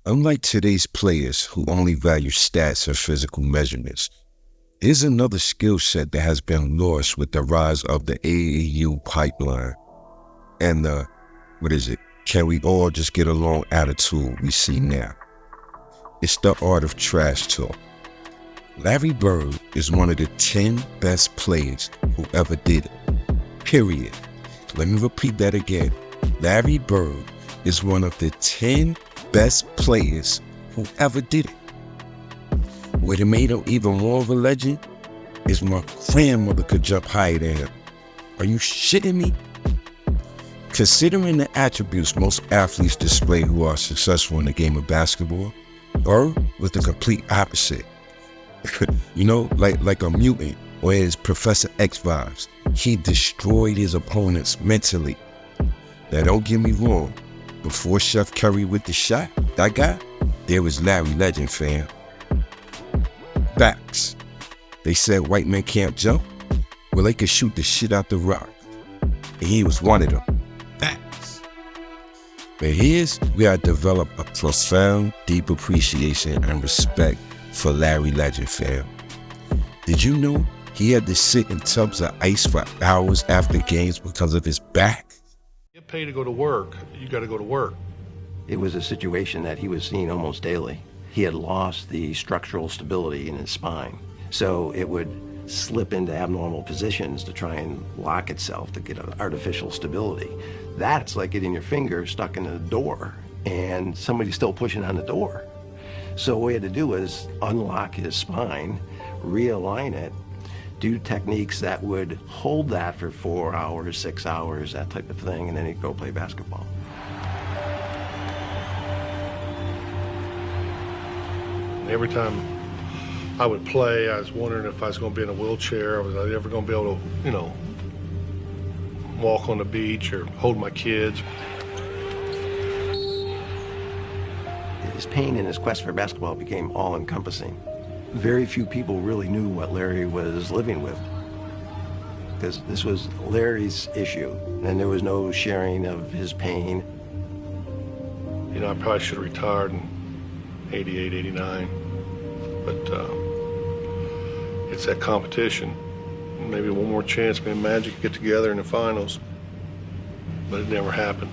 Unlike today's players who only value stats and physical measurements, here's another skill set that has been lost with the rise of the AAU pipeline and the, can we all just get along attitude we see now. It's the art of trash talk. Larry Bird is one of the 10 best players who ever did it. Period. Let me repeat that again. Larry Bird is one of the 10 best players who ever did it. What made him even more of a legend is my grandmother could jump higher than him. Are you shitting me? Considering the attributes most athletes display who are successful in the game of basketball, Bird was the complete opposite. Like a mutant or his Professor X vibes. He destroyed his opponents mentally. Now don't get me wrong, before Chef Curry with the shot, that guy, there was Larry Legend, fam. Backs. They said white men can't jump. Well, they could shoot the shit out the rock. And he was one of them. Backs. But here's where I developed a profound, deep appreciation and respect for Larry Legend, fam. Did you know he had to sit in tubs of ice for hours after games because of his back? Get paid to go to work, you got to go to work. It was a situation that he was seeing almost daily. He had lost the structural stability in his spine, so it would slip into abnormal positions to try and lock itself to get an artificial stability. That's like getting your finger stuck in a door and somebody's still pushing on the door. So what we had to do was unlock his spine, realign it, do techniques that would hold that for 4 hours, 6 hours, that type of thing, and then he'd go play basketball. Every time I would play, I was wondering if I was going to be in a wheelchair. Was I ever going to be able to, walk on the beach or hold my kids? His pain and his quest for basketball became all-encompassing. Very few people really knew what Larry was living with, because this was Larry's issue, and there was no sharing of his pain. I probably should have retired in 88, 89, but it's that competition. Maybe one more chance, maybe Magic could get together in the finals, but it never happened.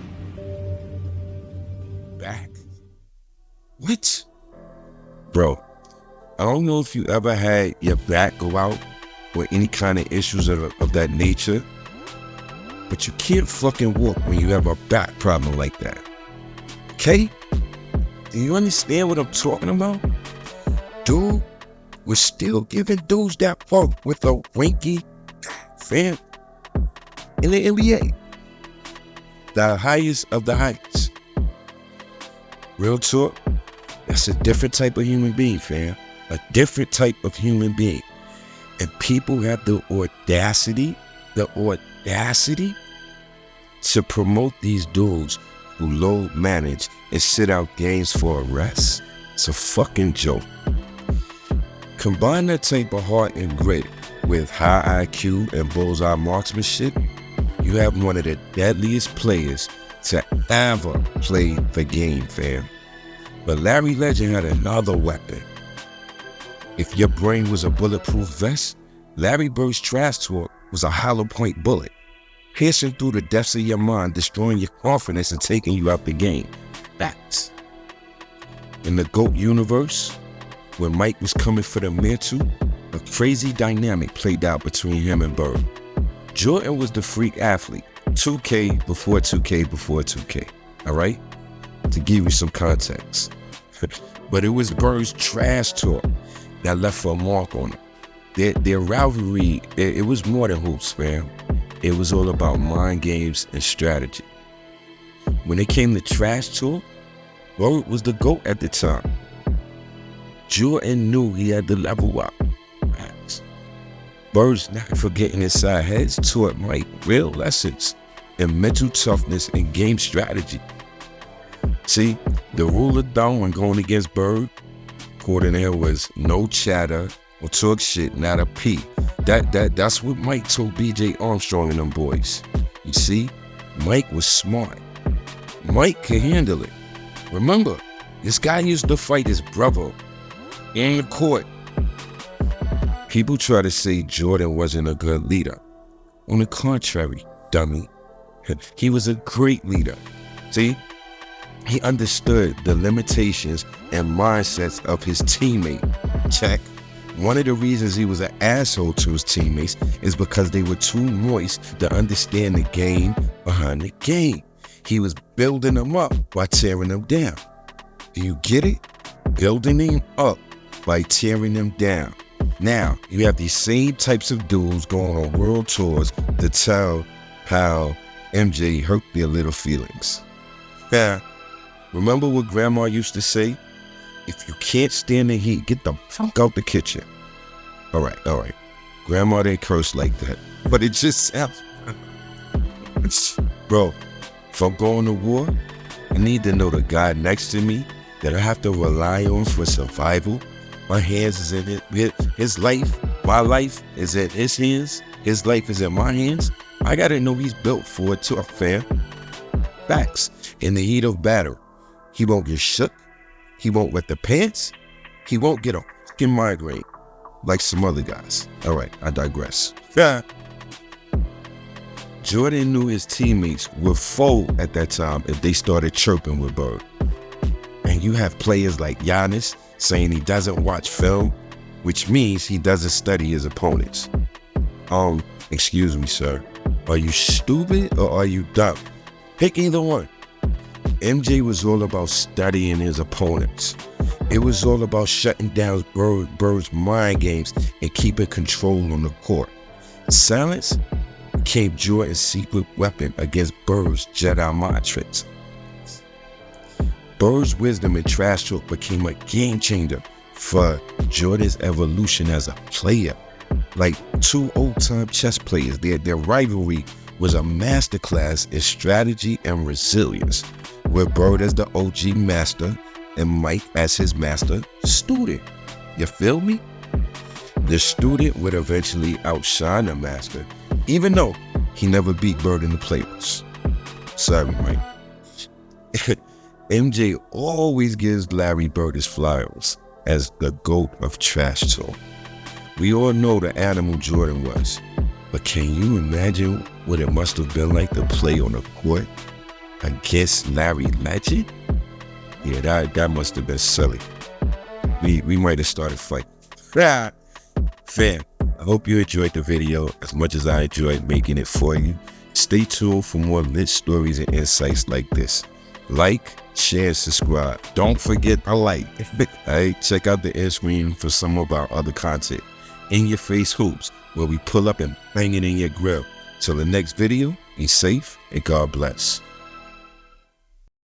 Back? What? Bro, I don't know if you ever had your back go out or any kind of issues of that nature, but you can't fucking walk when you have a back problem like that. Okay? Do you understand what I'm talking about? Dude was still giving dudes that funk with a winky fan in the NBA. The highest of the heights. Real talk, that's a different type of human being, fam. A different type of human being. And people have the audacity to promote these dudes who low manage and sit out games for a rest. It's a fucking joke. Combine that type of heart and grit with high IQ and bullseye marksmanship, you have one of the deadliest players to ever play the game, fam. But Larry Legend had another weapon. If your brain was a bulletproof vest, Larry Bird's trash talk was a hollow point bullet, piercing through the depths of your mind, destroying your confidence and taking you out the game. Facts. In the GOAT universe, when Mike was coming for the mantle, a crazy dynamic played out between him and Bird. Jordan was the freak athlete, 2K before 2K before 2K, all right? To give you some context. But it was Bird's trash talk that left a mark on him. Their rivalry, it was more than hoops, fam. It was all about mind games and strategy. When it came to trash talk, Bird was the GOAT at the time. Jordan knew he had to level up. Bird's not forgetting inside heads taught Mike real lessons in mental toughness and game strategy. See, the rule of thumb when going against Bird, according to him, was no chatter or talk shit, not a P. That's what Mike told BJ Armstrong and them boys. You see, Mike was smart. Mike could handle it. Remember, This guy used to fight his brother in the court. People try to say Jordan wasn't a good leader. On the contrary, dummy. He was a great leader. See? He understood the limitations and mindsets of his teammate. Check. One of the reasons he was an asshole to his teammates is because they were too moist to understand the game behind the game. He was building them up by tearing them down. Do you get it? Building them up by tearing them down. Now, you have these same types of dudes going on world tours to tell how MJ hurt their little feelings. Now, remember what Grandma used to say? If you can't stand the heat, get the fuck out the kitchen. All right. Grandma didn't curse like that, but it just sounds... Bro, if I'm going to war, I need to know the guy next to me that I have to rely on for survival. My hands is in it. His life, my life is in his hands. His life is in my hands. I gotta know he's built for it too, fam. Facts. In the heat of battle, he won't get shook. He won't wet the pants. He won't get a fucking migraine like some other guys. All right, I digress. Jordan knew his teammates would fold at that time if they started chirping with Bird. And you have players like Giannis saying he doesn't watch film, which means he doesn't study his opponents. Excuse me, sir. Are you stupid or are you dumb? Pick either one. MJ was all about studying his opponents. It was all about shutting down Bird's mind games and keeping control on the court. Silence became Jordan's secret weapon against Bird's Jedi mind tricks. Bird's wisdom and trash talk became a game changer for Jordan's evolution as a player. Like two old-time chess players, their rivalry was a masterclass in strategy and resilience, with Bird as the OG master and Mike as his master student. You feel me? The student would eventually outshine the master, even though he never beat Bird in the playoffs. Sorry, Mike. MJ always gives Larry Bird his flowers as the GOAT of trash talk. We all know the animal Jordan was, but can you imagine what it must have been like to play on the court against Larry Legend? Yeah, that must have been silly. We might have started fighting. Fam, I hope you enjoyed the video as much as I enjoyed making it for you. Stay tuned for more lit stories and insights like this. Like, share, and subscribe. Don't forget to like. Alright, check out the end screen for some of our other content. In Your Face Hoops, where we pull up and bang it in your grill. Till the next video, be safe and God bless.